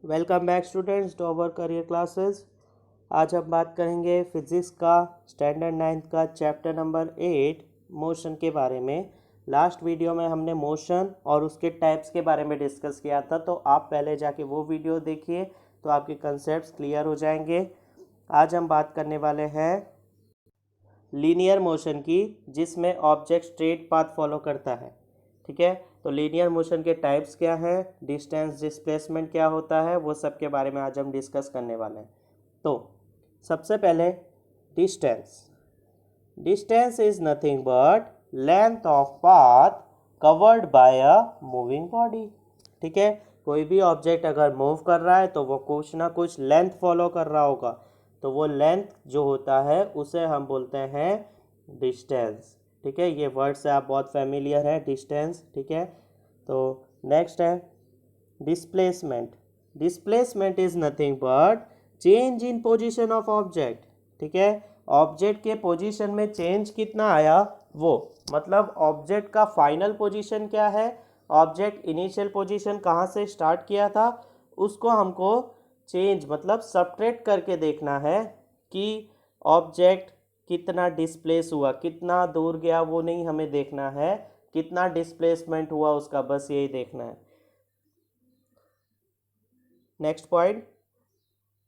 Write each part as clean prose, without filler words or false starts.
Welcome back students to our career classes. आज हम बात करेंगे फिजिक्स का स्टैंडर्ड 9th का चैप्टर नंबर 8 मोशन के बारे में। लास्ट वीडियो में हमने मोशन और उसके टाइप्स के बारे में डिस्कस किया था, तो आप पहले जाके वो वीडियो देखिए तो आपके कंसेप्ट्स क्लियर हो जाएंगे। आज हम बात करने वाले हैं लीनियर मोशन की, जिसमें ऑब्जेक्ट स्ट्रेट पाथ फॉलो करता है। ठीक है, तो लीनियर मोशन के टाइप्स क्या हैं, डिस्टेंस डिस्प्लेसमेंट क्या होता है, वो सब के बारे में आज हम डिस्कस करने वाले हैं। तो सबसे पहले distance. Distance is nothing but length of path covered by a moving body. ठीक है, कोई भी ऑब्जेक्ट अगर मूव कर रहा है तो वो कुछ ना कुछ लेंथ फॉलो कर रहा होगा, तो वो लेंथ जो होता है उसे हम बोलते हैं डिस्टेंस। ठीक है, ये वर्ड से आप बहुत फेमिलियर है, डिस्टेंस। ठीक है, तो नेक्स्ट है displacement. Displacement is nothing but change in position of object. ठीक है, ऑब्जेक्ट के पोजीशन में चेंज कितना आया, वो मतलब ऑब्जेक्ट का फाइनल पोजीशन क्या है, ऑब्जेक्ट इनिशियल पोजीशन कहाँ से स्टार्ट किया था, उसको हमको चेंज मतलब सब्ट्रैक्ट करके देखना है कि ऑब्जेक्ट कितना डिस्प्लेस हुआ, कितना दूर गया, वो नहीं हमें देखना है, कितना डिस्प्लेसमेंट हुआ उसका, बस यही देखना है। Next point,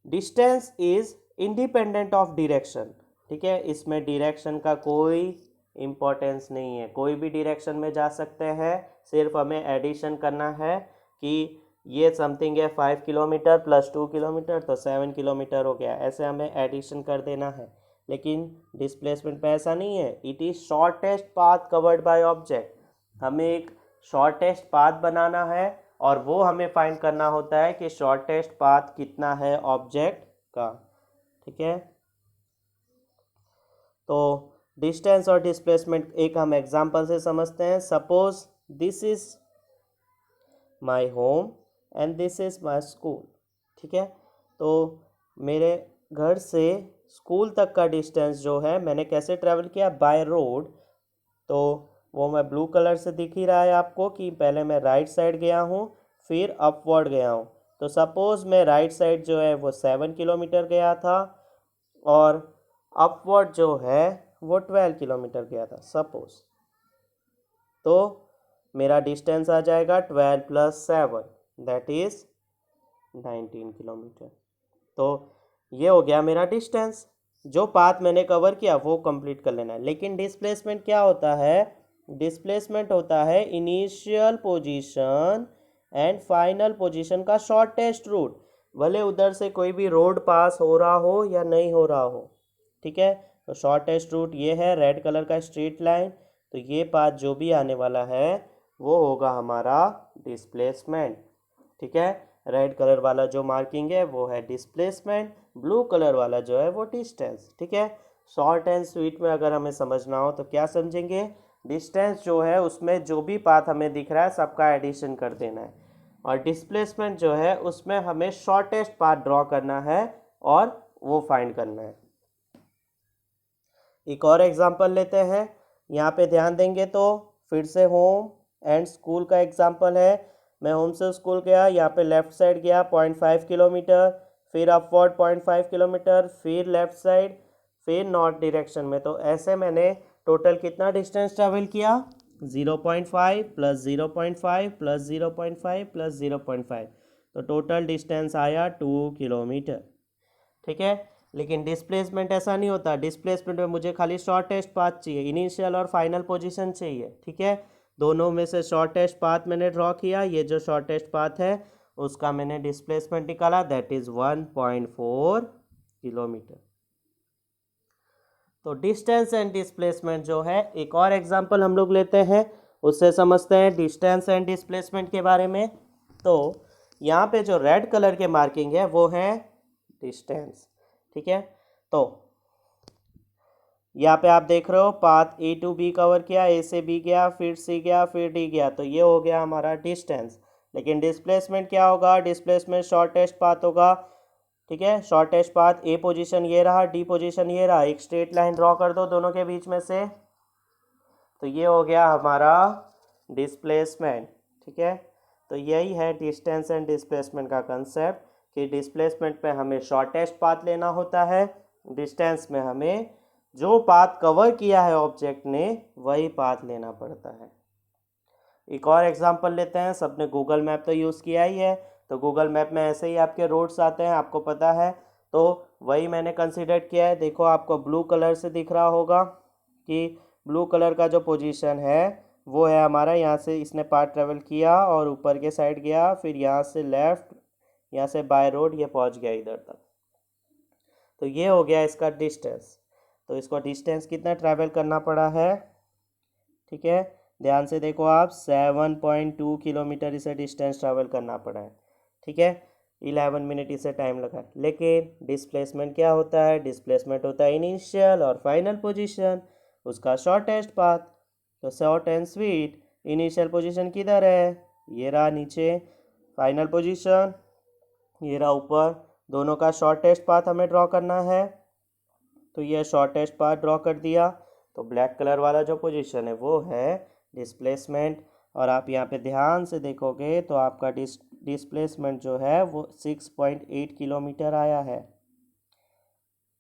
distance is independent of direction. ठीक है, इसमें डायरेक्शन का कोई इम्पोर्टेंस नहीं है, कोई भी डायरेक्शन में जा सकते हैं, सिर्फ हमें एडिशन करना है कि ये समथिंग है 5 किलोमीटर प्लस 2 किलोमीटर तो 7 किलोमीटर हो गया, ऐसे हमें एडिशन कर देना है। लेकिन डिस्प्लेसमेंट पे ऐसा नहीं है, it is shortest path covered by object. हमें एक शॉर्टेस्ट पाथ बनाना है और वो हमें फाइंड करना होता है कि शॉर्टेस्ट पाथ कितना है ऑब्जेक्ट का। ठीक है, तो डिस्टेंस और डिस्प्लेसमेंट एक हम एग्जांपल से समझते हैं। Suppose this is my home and this is my school. ठीक है, तो मेरे घर से स्कूल तक का डिस्टेंस जो है मैंने कैसे ट्रैवल किया, बाय रोड। तो वो मैं ब्लू कलर से दिख ही रहा है आपको कि पहले मैं राइट साइड गया हूँ, फिर अपवर्ड गया हूँ। तो सपोज़ मैं राइट साइड जो है वो 7 किलोमीटर गया था और अपवर्ड जो है वो 12 किलोमीटर गया था सपोज। तो मेरा डिस्टेंस आ जाएगा 12 + 7, दैट इज़ 19 किलोमीटर। तो ये हो गया मेरा डिस्टेंस, जो पाथ मैंने कवर किया वो कंप्लीट कर लेना है। लेकिन डिस्प्लेसमेंट क्या होता है, डिस्प्लेसमेंट होता है initial position and final position का शॉर्टेस्ट रूट, भले उधर से कोई भी रोड पास हो रहा हो या नहीं हो रहा हो। ठीक है, तो शॉर्टेस्ट रूट ये है रेड कलर का स्ट्रेट लाइन, तो ये पाथ जो भी आने वाला है वो होगा हमारा डिस्प्लेसमेंट। ठीक है, रेड कलर वाला जो मार्किंग है वो है डिस्प्लेसमेंट, ब्लू कलर वाला जो है वो डिस्टेंस। ठीक है, शॉर्ट एंड स्वीट में अगर हमें समझना हो तो क्या समझेंगे, डिस्टेंस जो है उसमें जो भी पाथ हमें दिख रहा है सबका एडिशन कर देना है, और डिस्प्लेसमेंट जो है उसमें हमें शॉर्टेस्ट पाथ ड्रॉ करना है और वो फाइंड करना है। एक और एग्जांपल लेते हैं, यहाँ पे ध्यान देंगे तो फिर से होम एंड स्कूल का एग्जांपल है। मैं होम से स्कूल गया, यहाँ पे लेफ़्ट साइड गया 0.5 किलोमीटर, फिर अपवर्ड 0.5 किलोमीटर, फिर लेफ़्ट साइड, फिर नॉर्थ डायरेक्शन में। तो ऐसे मैंने टोटल कितना डिस्टेंस ट्रैवल किया, 0.5 + 0.5 + 0.5 + 0.5, तो टोटल डिस्टेंस आया 2 किलोमीटर। ठीक है, लेकिन डिस्प्लेसमेंट ऐसा नहीं होता, डिस्प्लेसमेंट में मुझे खाली शॉर्टेस्ट पाथ चाहिए, इनिशियल और फाइनल पोजीशन चाहिए। ठीक है, दोनों में से शॉर्टेस्ट पाथ मैंने ड्रॉ किया, ये जो शॉर्टेस्ट पाथ है उसका मैंने डिस्प्लेसमेंट निकाला, दैट इज़ 1.4 किलोमीटर। तो डिस्टेंस एंड डिस्प्लेसमेंट जो है, एक और एग्जांपल हम लोग लेते हैं, उससे समझते हैं डिस्टेंस एंड डिस्प्लेसमेंट के बारे में। तो यहाँ पे जो रेड कलर के मार्किंग है वो है डिस्टेंस। ठीक है, तो यहाँ पे आप देख रहे हो path A to B cover किया, A से B गया, फिर C गया, फिर D गया, तो ये हो गया हमारा डिस्टेंस। लेकिन डिस्प्लेसमेंट क्या होगा, डिस्प्लेसमेंट शॉर्टेस्ट पाथ होगा। ठीक है, शॉर्टेस्ट पाथ A पोजीशन ये रहा, D पोजीशन ये रहा, एक स्ट्रेट लाइन ड्रॉ कर दो दोनों के बीच में से, तो ये हो गया हमारा डिस्प्लेसमेंट। ठीक है, तो यही है डिस्टेंस एंड डिस्प्लेसमेंट का कंसेप्ट कि डिस्प्लेसमेंट पे हमें शॉर्टेस्ट पाथ लेना होता है, डिस्टेंस में हमें जो पाथ कवर किया है ऑब्जेक्ट ने वही पाथ लेना पड़ता है। एक और एग्जांपल लेते हैं। सबने गूगल मैप तो यूज़ किया ही है, तो गूगल मैप में ऐसे ही आपके रोड्स आते हैं, आपको पता है, तो वही मैंने कंसिडर किया है। देखो आपको ब्लू कलर से दिख रहा होगा कि ब्लू कलर का जो पोजीशन है वो है हमारा, यहाँ से इसने पाथ ट्रेवल किया और ऊपर के साइड गया, फिर यहाँ से लेफ्ट, यहाँ से बाय रोड ये पहुँच गया इधर तक। तो ये हो गया इसका डिस्टेंस। तो इसको डिस्टेंस कितना ट्रैवल करना पड़ा है, ठीक है, ध्यान से देखो आप, 7.2 किलोमीटर इसे डिस्टेंस ट्रैवल करना पड़ा है, ठीक है। 11 मिनट इसे टाइम लगा। लेकिन डिस्प्लेसमेंट क्या होता है, डिस्प्लेसमेंट होता है इनिशियल और फाइनल पोजीशन, उसका शॉर्टेस्ट पाथ। तो short and sweet, initial position किधर है, ये रहा नीचे, फाइनल पोजीशन ये रहा ऊपर, दोनों का शॉर्टेस्ट पाथ हमें ड्रॉ करना है। तो ये शॉर्टेस्ट पाथ ड्रॉ कर दिया। तो ब्लैक कलर वाला जो पोजीशन है वो है डिस्प्लेसमेंट। और आप यहाँ पे ध्यान से देखोगे तो आपका डिस्प्लेसमेंट जो है वो 6.8 किलोमीटर आया है,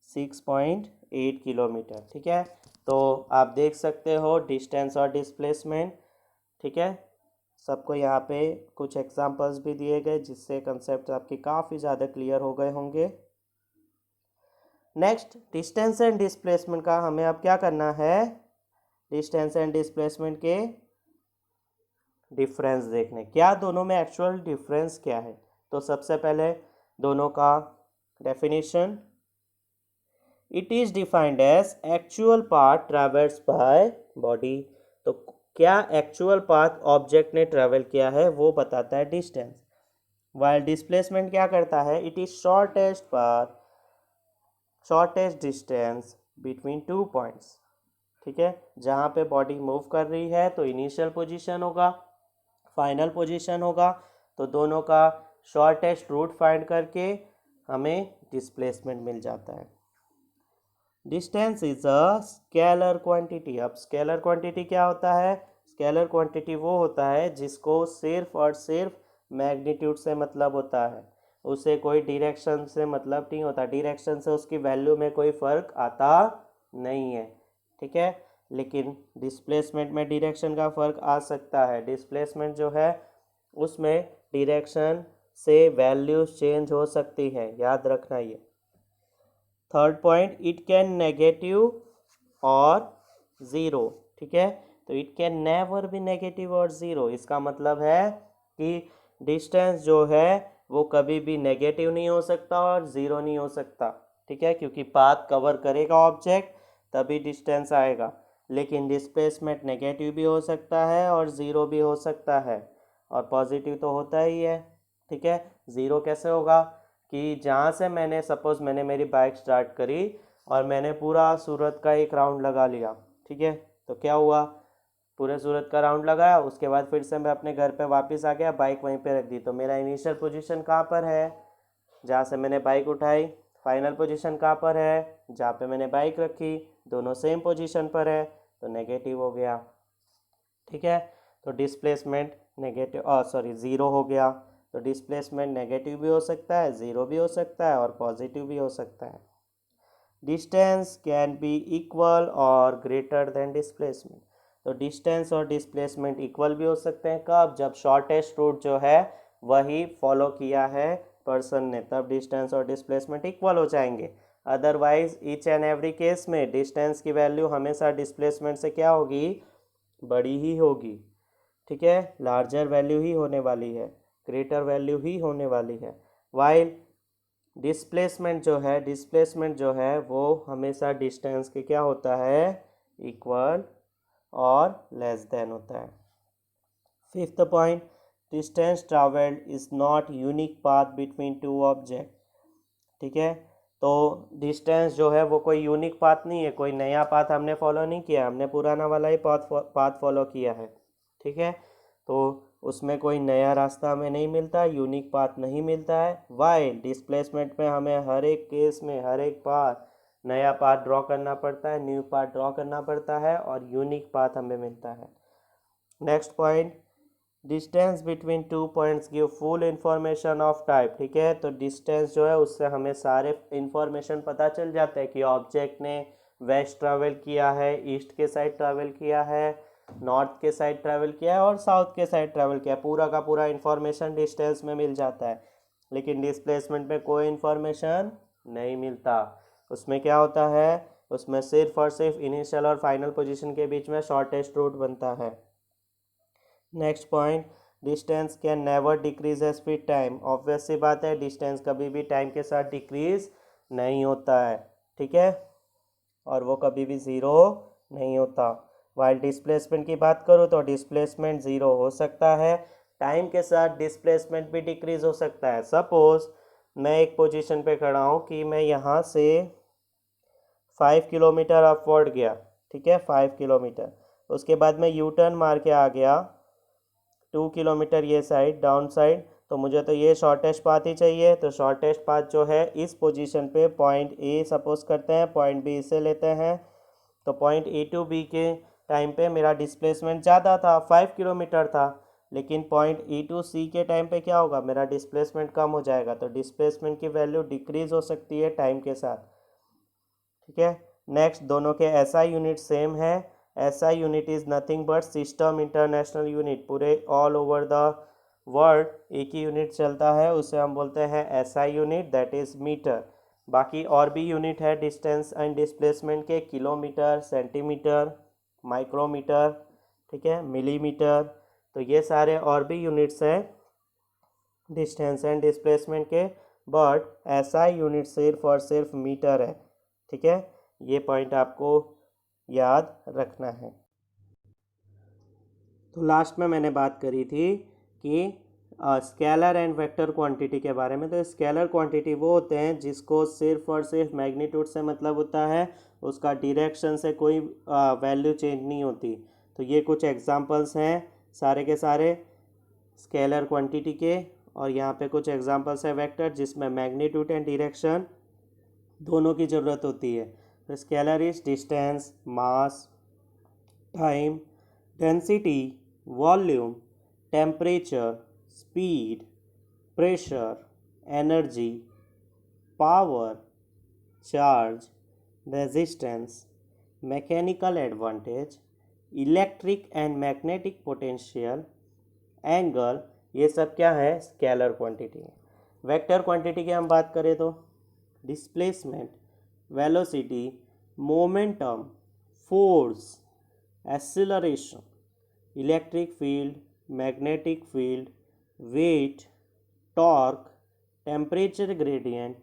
6.8 किलोमीटर, ठीक है। तो आप देख सकते हो डिस्टेंस और डिस्प्लेसमेंट, ठीक है। सबको यहाँ पे कुछ एग्जांपल्स भी दिए गए जिससे कंसेप्ट आपके काफ़ी ज़्यादा क्लियर हो गए होंगे। नेक्स्ट, डिस्टेंस एंड डिस्प्लेसमेंट का हमें अब क्या करना है, डिस्टेंस एंड डिस्प्लेसमेंट के डिफरेंस देखने, क्या दोनों में एक्चुअल डिफरेंस क्या है। तो सबसे पहले दोनों का definition, it is defined as actual path traverse by body. तो क्या एक्चुअल पाथ ऑब्जेक्ट ने ट्रैवल किया है वो बताता है डिस्टेंस। वाइल डिस्प्लेसमेंट क्या करता है, it is shortest path, shortest distance between two points, ठीक है। जहाँ पे बॉडी मूव कर रही है तो इनिशियल पोजीशन होगा, फाइनल पोजीशन होगा, तो दोनों का शॉर्टेस्ट रूट फाइंड करके हमें डिस्प्लेसमेंट मिल जाता है। Distance is a scalar quantity. अब स्केलर क्वांटिटी क्या होता है, स्केलर क्वांटिटी वो होता है जिसको सिर्फ और सिर्फ मैग्नीट्यूड से मतलब होता है, उसे कोई डायरेक्शन से मतलब नहीं होता, डायरेक्शन से उसकी वैल्यू में कोई फ़र्क आता नहीं है, ठीक है। लेकिन डिस्प्लेसमेंट में डायरेक्शन का फ़र्क आ सकता है। डिस्प्लेसमेंट जो है उसमें डायरेक्शन से वैल्यू चेंज हो सकती है, याद रखना ये। Third point, it can negative और ज़ीरो, ठीक है। तो it can never be negative और ज़ीरो, इसका मतलब है कि डिस्टेंस जो है वो कभी भी नेगेटिव नहीं हो सकता और ज़ीरो नहीं हो सकता, ठीक है, क्योंकि पाथ कवर करेगा ऑब्जेक्ट तभी डिस्टेंस आएगा। लेकिन डिस्प्लेसमेंट नेगेटिव भी हो सकता है और ज़ीरो भी हो सकता है और पॉजिटिव तो होता ही है, ठीक है। ज़ीरो कैसे होगा कि जहाँ से मैंने सपोज़ मैंने मेरी बाइक स्टार्ट करी और मैंने पूरा सूरत का एक राउंड लगा लिया, ठीक है। तो क्या हुआ, पूरे सूरत का राउंड लगाया, उसके बाद फिर से मैं अपने घर पे वापस आ गया, बाइक वहीं पे रख दी। तो मेरा इनिशियल पोजीशन कहाँ पर है, जहाँ से मैंने बाइक उठाई। फाइनल पोजीशन कहाँ पर है, जहाँ पे मैंने बाइक रखी। दोनों सेम पोजीशन पर है तो नेगेटिव हो गया, ठीक है। तो डिस्प्लेसमेंट नेगेटिव ज़ीरो हो गया। तो डिस्प्लेसमेंट नेगेटिव भी हो सकता है, ज़ीरो भी हो सकता है और पॉजिटिव भी हो सकता है। डिस्टेंस कैन बी इक्वल और ग्रेटर देन डिस्प्लेसमेंट। तो डिस्टेंस और डिस्प्लेसमेंट इक्वल भी हो सकते हैं, कब, जब शॉर्टेस्ट रूट जो है वही फॉलो किया है पर्सन ने, तब डिस्टेंस और डिस्प्लेसमेंट इक्वल हो जाएंगे। Otherwise each and every case में डिस्टेंस की वैल्यू हमेशा डिस्प्लेसमेंट से क्या होगी, बड़ी ही होगी, ठीक है, लार्जर वैल्यू ही होने वाली है, ग्रेटर वैल्यू ही होने वाली है। वाइल डिस्प्लेसमेंट जो है वो हमेशा डिस्टेंस के क्या होता है, इक्वल और लेस देन होता है। Fifth point, distance travelled is not unique path between two object, ठीक है। तो डिस्टेंस जो है वो कोई यूनिक पाथ नहीं है, कोई नया पाथ हमने फॉलो नहीं किया, हमने पुराना वाला ही पाथ फॉलो किया है, ठीक है। तो उसमें कोई नया रास्ता हमें नहीं मिलता, यूनिक पाथ नहीं मिलता है। वाइल डिस्प्लेसमेंट में हमें हर एक केस में हर एक बार नया पाथ ड्रॉ करना पड़ता है, न्यू पाथ ड्रॉ करना पड़ता है और यूनिक पाथ हमें मिलता है। Next point, distance between two points give full information of type. ठीक है, तो डिस्टेंस जो है उससे हमें सारे इंफॉर्मेशन पता चल जाता है कि ऑब्जेक्ट ने वेस्ट ट्रैवल किया है, ईस्ट के साइड ट्रैवल किया है, नॉर्थ के साइड ट्रैवल किया है और साउथ के साइड ट्रैवल किया है। पूरा का पूरा इंफॉर्मेशन डिस्टेंस में मिल जाता है। लेकिन डिस्प्लेसमेंट में कोई इंफॉर्मेशन नहीं मिलता। उसमें क्या होता है, उसमें सिर्फ और सिर्फ इनिशियल और फाइनल पोजीशन के बीच में शॉर्टेस्ट रूट बनता है। Next point, distance can never decrease as with time. Obvious सी बात है, डिस्टेंस कभी भी टाइम के साथ डिक्रीज नहीं होता है। ठीक है, और वो कभी भी ज़ीरो नहीं होता। वाइल डिस्प्लेसमेंट की बात करूँ तो डिस्प्लेसमेंट ज़ीरो हो सकता है, टाइम के साथ डिस्प्लेसमेंट भी डिक्रीज हो सकता है। सपोज मैं एक पोजीशन पे खड़ा हूँ कि मैं यहाँ से 5 किलोमीटर अपवर्ड गया। ठीक है, 5 किलोमीटर, उसके बाद मैं यू टर्न मार के आ गया 2 किलोमीटर ये साइड डाउन साइड, तो मुझे तो ये शॉर्टेस्ट पाथ ही चाहिए। तो शॉर्टेस्ट पाथ जो है इस पोजीशन पे पॉइंट ए सपोज करते हैं, पॉइंट बी से लेते हैं, तो पॉइंट ए टू बी के टाइम पे मेरा डिस्प्लेसमेंट ज़्यादा था, 5 किलोमीटर था। लेकिन पॉइंट ई टू सी के टाइम पे क्या होगा, मेरा डिस्प्लेसमेंट कम हो जाएगा। तो डिस्प्लेसमेंट की वैल्यू डिक्रीज हो सकती है टाइम के साथ। ठीक है, नेक्स्ट, दोनों के एसआई यूनिट सेम है। SI unit is nothing but system international unit. पूरे ऑल ओवर द वर्ल्ड एक ही यूनिट चलता है, उसे हम बोलते हैं SI unit, that is metre. बाकी और भी यूनिट है डिस्टेंस एंड डिस्प्लेसमेंट के, किलोमीटर, सेंटीमीटर, माइक्रोमीटर, ठीक है, मिलीमीटर। तो ये सारे और भी यूनिट्स हैं डिस्टेंस एंड डिस्प्लेसमेंट के, बट एसआई यूनिट सिर्फ और सिर्फ मीटर है। ठीक है, ये पॉइंट आपको याद रखना है। तो लास्ट में मैंने बात करी थी कि स्केलर एंड वेक्टर क्वांटिटी के बारे में। तो स्केलर क्वांटिटी वो होते हैं जिसको सिर्फ और सिर्फ मैग्नीट्यूड से मतलब होता है, उसका डायरेक्शन से कोई वैल्यू चेंज नहीं होती। तो ये कुछ एग्जांपल्स हैं सारे के सारे स्केलर क्वांटिटी के, और यहाँ पे कुछ एग्जांपल्स है वेक्टर जिसमें मैग्नीट्यूड एंड डायरेक्शन दोनों की ज़रूरत होती है। तो scalar is distance, mass, time, density, volume, temperature, speed, pressure, energy, power, charge, resistance, mechanical advantage, electric and magnetic potential, angle, ये सब क्या है, स्केलर क्वांटिटी है। वेक्टर क्वांटिटी की हम बात करें तो displacement, velocity, momentum, force, acceleration, electric field, magnetic field, weight, torque, temperature gradient,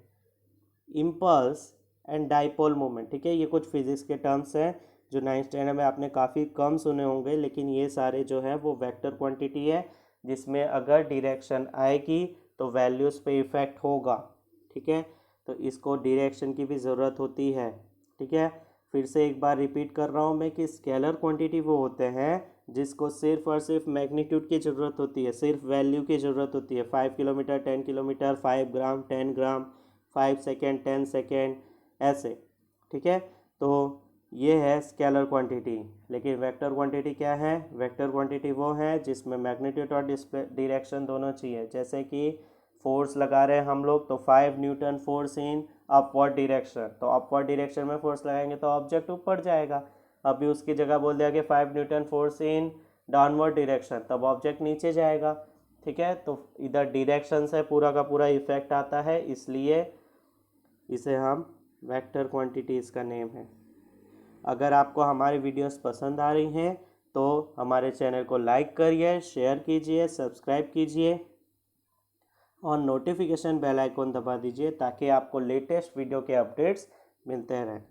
impulse and dipole moment. ठीक है, ये कुछ फिजिक्स के टर्म्स हैं जो 9th स्टैंडर्ड में आपने काफ़ी कम सुने होंगे, लेकिन ये सारे जो है वो वेक्टर क्वांटिटी है जिसमें अगर डायरेक्शन आएगी तो वैल्यूज़ पे इफ़ेक्ट होगा। ठीक है, तो इसको डायरेक्शन की भी ज़रूरत होती है। ठीक है, फिर से एक बार रिपीट कर रहा हूँ मैं कि स्केलर क्वांटिटी वो होते हैं जिसको सिर्फ और सिर्फ मैग्नीट्यूड की ज़रूरत होती है, सिर्फ वैल्यू की ज़रूरत होती है। 5 किलोमीटर, 10 किलोमीटर, 5 ग्राम, 10 ग्राम, 5 सेकेंड, 10 सेकेंड, ऐसे। ठीक है, तो ये है स्केलर क्वांटिटी। लेकिन वेक्टर क्वांटिटी क्या है, वेक्टर क्वांटिटी वो है जिसमें मैग्नीट्यूड और डायरेक्शन दोनों चाहिए। जैसे कि फोर्स लगा रहे हैं हम लोग, तो 5 Newton force in upward direction, तो अपवर्ड डायरेक्शन में फोर्स लगाएंगे तो ऑब्जेक्ट ऊपर जाएगा। अभी उसकी जगह बोल दिया कि 5 Newton force in downward direction, तब ऑब्जेक्ट नीचे जाएगा। ठीक है, तो इधर डायरेक्शन से पूरा का पूरा इफेक्ट आता है, इसलिए इसे हम वेक्टर क्वांटिटी इसका नेम है। अगर आपको हमारी वीडियोस पसंद आ रही हैं तो हमारे चैनल को लाइक करिए, शेयर कीजिए, सब्सक्राइब कीजिए और नोटिफिकेशन बेल आइकॉन दबा दीजिए ताकि आपको लेटेस्ट वीडियो के अपडेट्स मिलते रहें।